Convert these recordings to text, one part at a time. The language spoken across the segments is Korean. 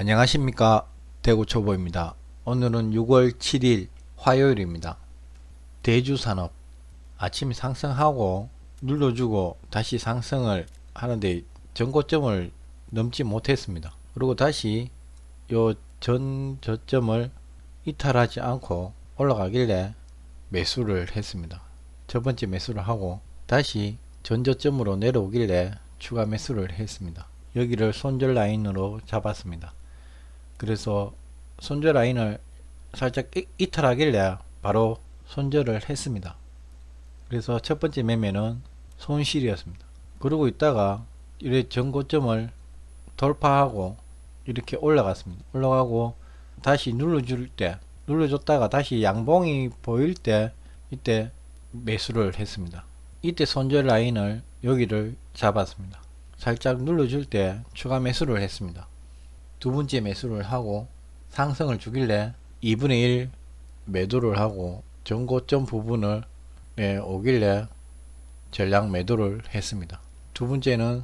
안녕하십니까, 대구초보입니다. 오늘은 6월 7일 화요일입니다. 대주산업 아침에 상승하고 눌러주고 다시 상승을 하는데 전고점을 넘지 못했습니다. 그리고 다시 요 전 저점을 이탈하지 않고 올라가길래 매수를 했습니다. 첫 번째 매수를 하고 다시 전 저점으로 내려오길래 추가 매수를 했습니다. 여기를 손절 라인으로 잡았습니다. 그래서 손절 라인을 살짝 이탈하길래 바로 손절을 했습니다. 그래서 첫 번째 매매는 손실이었습니다. 그러고 있다가 이렇게 전고점을 돌파하고 이렇게 올라갔습니다. 올라가고 다시 눌러줬다가 다시 양봉이 보일 때 이때 매수를 했습니다. 이때 손절 라인을 여기를 잡았습니다. 살짝 눌러줄 때 추가 매수를 했습니다. 두 번째 매수를 하고 상승을 주길래 2분의 1 매도를 하고 전고점 부분을 오길래 전량 매도를 했습니다. 두 번째는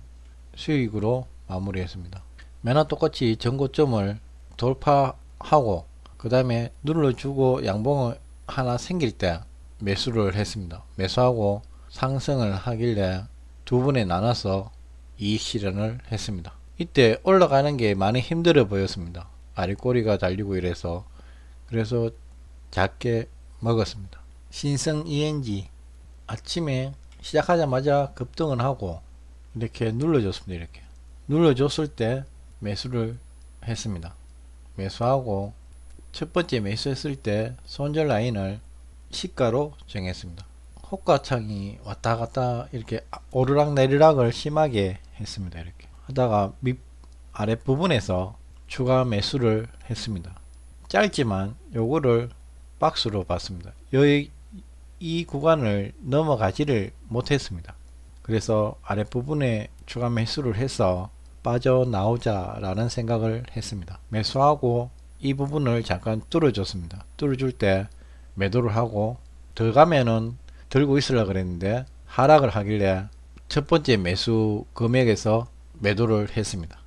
수익으로 마무리했습니다. 맨나 똑같이 전고점을 돌파하고 그 다음에 눌러주고 양봉을 하나 생길 때 매수를 했습니다. 매수하고 상승을 하길래 두 번에 나눠서 이익 실현을 했습니다. 이때 올라가는 게 많이 힘들어 보였습니다. 아랫꼬리가 달리고 이래서 그래서 작게 먹었습니다. 신성 ENG 아침에 시작하자마자 급등을 하고 이렇게 눌러줬습니다. 이렇게 눌러줬을 때 매수를 했습니다. 매수하고 첫 번째 매수했을 때 손절 라인을 시가로 정했습니다. 호가창이 왔다 갔다 이렇게 오르락 내리락을 심하게 했습니다. 이렇게 하다가 아랫부분에서 추가 매수를 했습니다. 짧지만 요거를 박스로 봤습니다. 이 구간을 넘어가지를 못했습니다. 그래서 아랫부분에 추가 매수를 해서 빠져나오자 라는 생각을 했습니다. 매수하고 이 부분을 잠깐 뚫어줬습니다. 뚫어줄 때 매도를 하고 더 가면은 들고 있으려고 그랬는데 하락을 하길래 첫 번째 매수 금액에서 매도를 했습니다.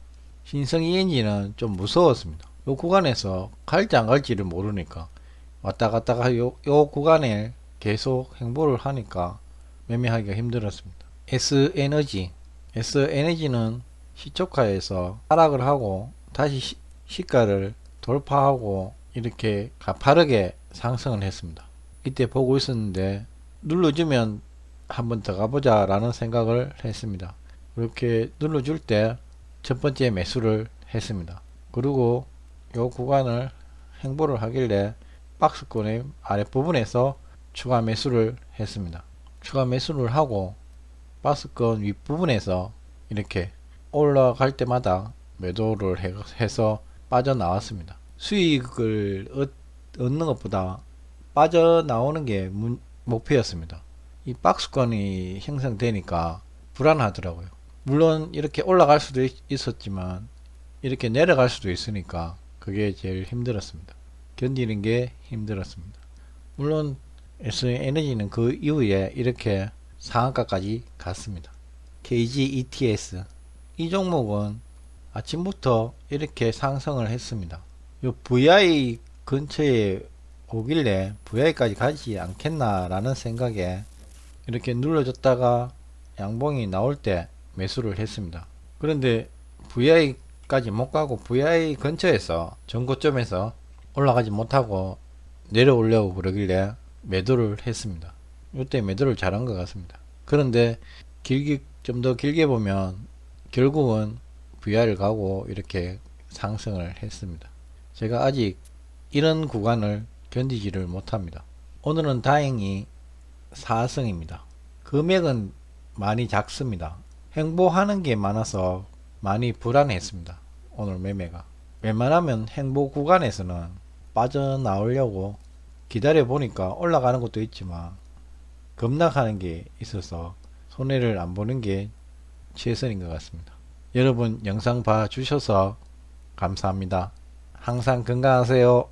신성 ENG는 좀 무서웠습니다. 이 구간에서 갈지 안 갈지를 모르니까 왔다 갔다가 요 구간에 계속 행보를 하니까 매매하기가 힘들었습니다. S에너지는 시초가에서 하락을 하고 다시 시가를 돌파하고 이렇게 가파르게 상승을 했습니다. 이때 보고 있었는데 눌러주면 한번 더 가보자 라는 생각을 했습니다. 이렇게 눌러줄 때 첫 번째 매수를 했습니다. 그리고 이 구간을 행보를 하길래 박스권의 아랫부분에서 추가 매수를 했습니다. 추가 매수를 하고 박스권 윗부분에서 이렇게 올라갈 때마다 매도를 해서 빠져나왔습니다. 수익을 얻는 것보다 빠져나오는 게 목표였습니다. 이 박스권이 형성되니까 불안하더라고요. 물론 이렇게 올라갈 수도 있었지만 이렇게 내려갈 수도 있으니까 그게 제일 힘들었습니다. 견디는 게 힘들었습니다. 물론 S에너지는 그 이후에 이렇게 상한가까지 갔습니다. KG ETS 이 종목은 아침부터 이렇게 상승을 했습니다. 요 VI 근처에 오길래 VI까지 가지 않겠나 라는 생각에 이렇게 눌러줬다가 양봉이 나올 때 매수를 했습니다. 그런데 VI까지 못 가고 VI 근처에서 전고점에서 올라가지 못하고 내려오려고 그러길래 매도를 했습니다. 이때 매도를 잘한 것 같습니다. 그런데 좀 더 길게 보면 결국은 VI를 가고 이렇게 상승을 했습니다. 제가 아직 이런 구간을 견디지를 못합니다. 오늘은 다행히 4승입니다. 금액은 많이 작습니다. 행보하는 게 많아서 많이 불안했습니다. 오늘 매매가. 웬만하면 행보 구간에서는 빠져나오려고 기다려 보니까 올라가는 것도 있지만 급락하는 게 있어서 손해를 안 보는 게 최선인 것 같습니다. 여러분 영상 봐주셔서 감사합니다. 항상 건강하세요.